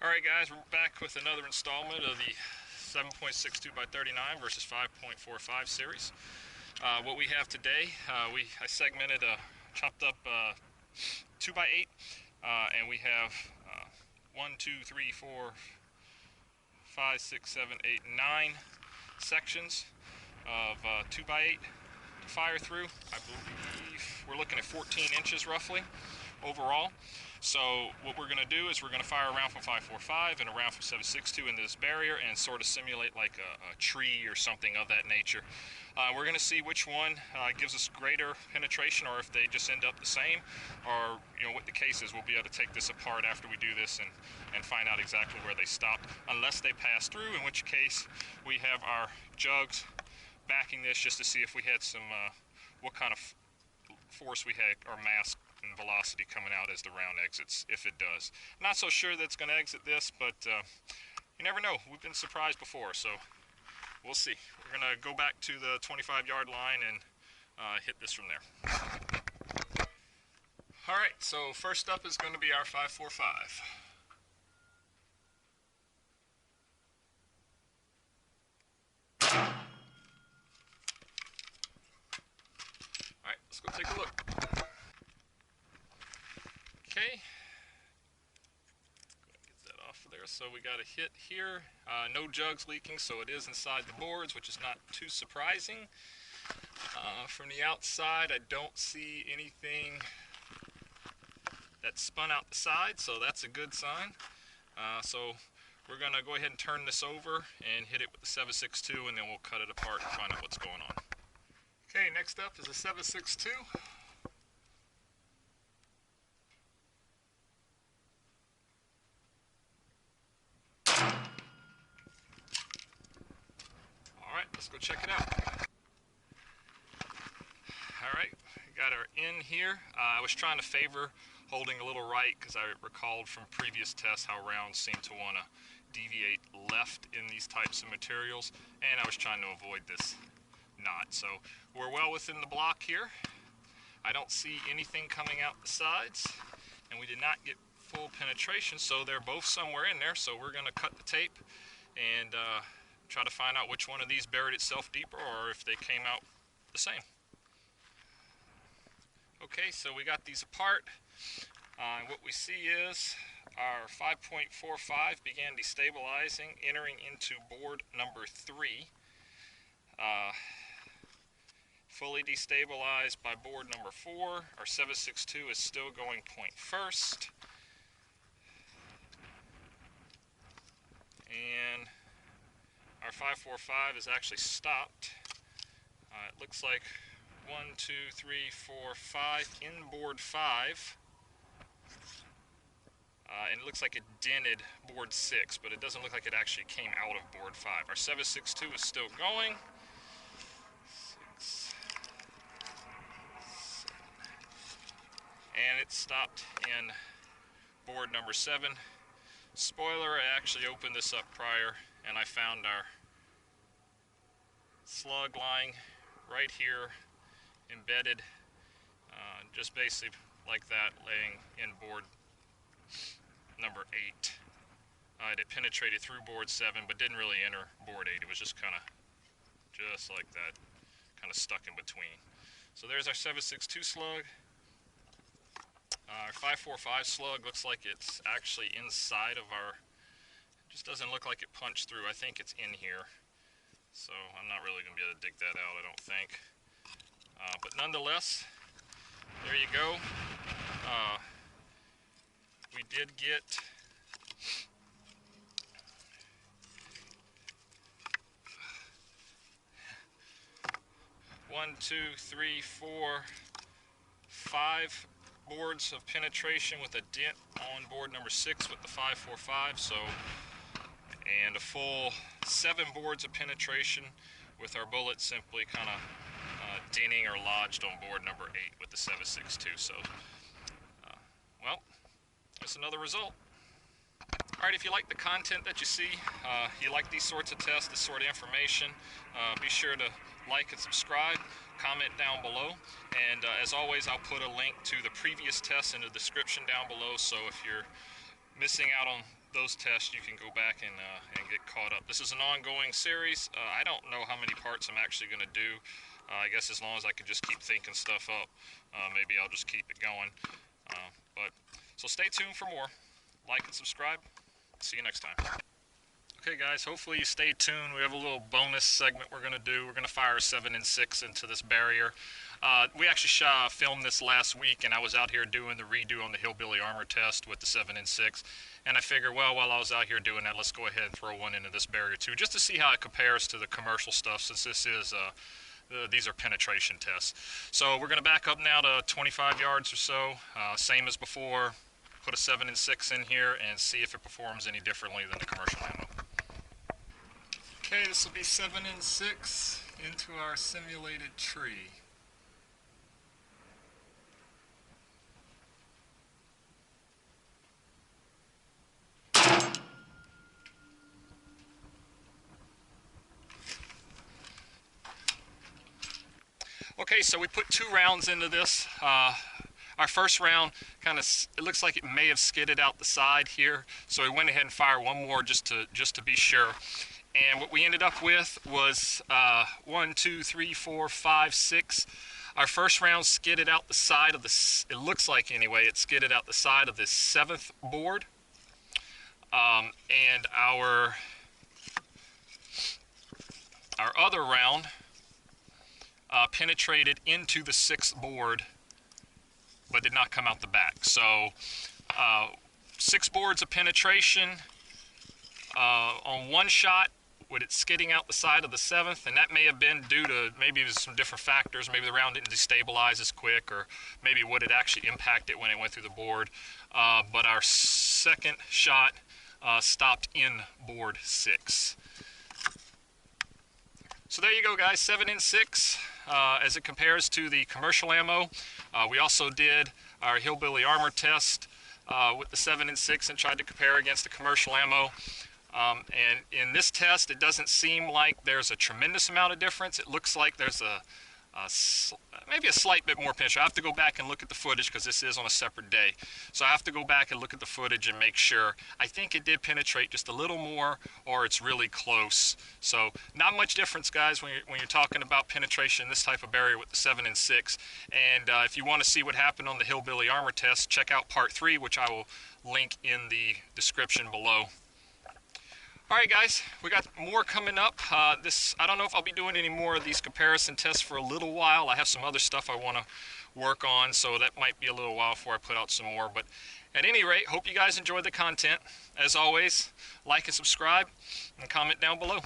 Alright guys, we're back with another installment of the 7.62 by 39 versus 5.45 series. What we have today, I segmented a chopped up 2 by 8 and we have 1, 2, 3, 4, 5, 6, 7, 8, 9 sections of 2 by 8 to fire through. I believe we're looking at 14 inches roughly overall. So what we're going to do is we're going to fire a round from 5.45 and a round from 7.62 into this barrier and sort of simulate like a tree or something of that nature. We're going to see which one gives us greater penetration, or if they just end up the same, or what the case is. We'll be able to take this apart after we do this and find out exactly where they stopped, unless they pass through, in which case we have our jugs backing this just to see if we had some what kind of force we had, or mass and velocity coming out as the round exits, if it does. Not so sure that it's going to exit this, but you never know. We've been surprised before, so we'll see. We're going to go back to the 25-yard line and hit this from there. Alright, so first up is going to be our 5.45. Alright, let's go take a look. Okay, get that off of there. So we got a hit here. No jugs leaking, so it is inside the boards, which is not too surprising. From the outside, I don't see anything that spun out the side, so that's a good sign. So we're going to go ahead and turn this over and hit it with the 7.62, and then we'll cut it apart and find out what's going on. Okay, next up is a 7.62. Alright, let's go check it out. Alright, we got our in here. I was trying to favor holding a little right because I recalled from previous tests how rounds seem to want to deviate left in these types of materials, and I was trying to avoid this knot. So we're well within the block here. I don't see anything coming out the sides, and we did not get full penetration, so they're both somewhere in there. So we're going to cut the tape and try to find out which one of these buried itself deeper, or if they came out the same. Okay, so we got these apart. What we see is our 5.45 began destabilizing, entering into board number 3. Fully destabilized by board number 4. Our 7.62 is still going point first. And our 5.45 is actually stopped. It looks like 1, 2, 3, 4, 5 in board 5. And it looks like it dented board 6, but it doesn't look like it actually came out of board 5. Our 7.62 is still going. 6, 7. And it stopped in board number 7. Spoiler, I actually opened this up prior, and I found our slug lying right here, embedded, just basically like that, laying in board number 8. It had penetrated through board 7, but didn't really enter board 8. It was just just like that, kind of stuck in between. So there's our 7.62 slug. Our 5.45 slug looks like it's actually inside of our, just doesn't look like it punched through. I think it's in here. So I'm not really going to be able to dig that out, I don't think. But nonetheless, there you go. We did get one, two, three, 4, 5 boards of penetration with a dent on board number 6 with the 5.45. So, and a full 7 boards of penetration with our bullet simply kind of denting or lodged on board number 8 with the 7.62. So, well, that's another result. Alright, if you like the content that you see, you like these sorts of tests, this sort of information, be sure to like and subscribe, comment down below, and as always, I'll put a link to the previous tests in the description down below, so if you're missing out on those tests, you can go back and get caught up. This is an ongoing series. I don't know how many parts I'm actually going to do. I guess as long as I can just keep thinking stuff up, maybe I'll just keep it going. So stay tuned for more. Like and subscribe. See you next time. Okay guys, hopefully you stay tuned. We have a little bonus segment we're going to do. We're going to fire a 7 and 6 into this barrier. We actually filmed this last week, and I was out here doing the redo on the hillbilly armor test with the 7 and 6. And I figured, well, while I was out here doing that, let's go ahead and throw one into this barrier too, just to see how it compares to the commercial stuff, since this is these are penetration tests. So we're going to back up now to 25 yards or so, same as before. Put a 7 and 6 in here and see if it performs any differently than the commercial ammo. Okay, this will be 7 and 6 into our simulated tree. Okay, so we put 2 rounds into this. Our first round it looks like it may have skidded out the side here, so we went ahead and fired one more just to be sure. And what we ended up with was 1, 2, 3, 4, 5, 6. Our first round skidded out the side of the, it looks like anyway, it skidded out the side of this 7th board. And our other round penetrated into the 6th board, but did not come out the back. So 6 boards of penetration on one shot, with it skidding out the side of the 7th, and that may have been due to maybe some different factors. Maybe the round didn't destabilize as quick, or maybe would it actually impact it when it went through the board. But our second shot stopped in board 6. So there you go, guys, 7 and 6 as it compares to the commercial ammo. We also did our hillbilly armor test with the 7 and 6 and tried to compare against the commercial ammo. And in this test, it doesn't seem like there's a tremendous amount of difference. It looks like there's maybe a slight bit more penetration. I have to go back and look at the footage because this is on a separate day. So I have to go back and look at the footage and make sure. I think it did penetrate just a little more, or it's really close. So not much difference, guys, when you're talking about penetration in this type of barrier with the 7 and 6. And if you want to see what happened on the hillbilly armor test, check out part 3, which I will link in the description below. Alright guys, we got more coming up. I don't know if I'll be doing any more of these comparison tests for a little while. I have some other stuff I want to work on, so that might be a little while before I put out some more. But at any rate, hope you guys enjoyed the content. As always, like and subscribe and comment down below.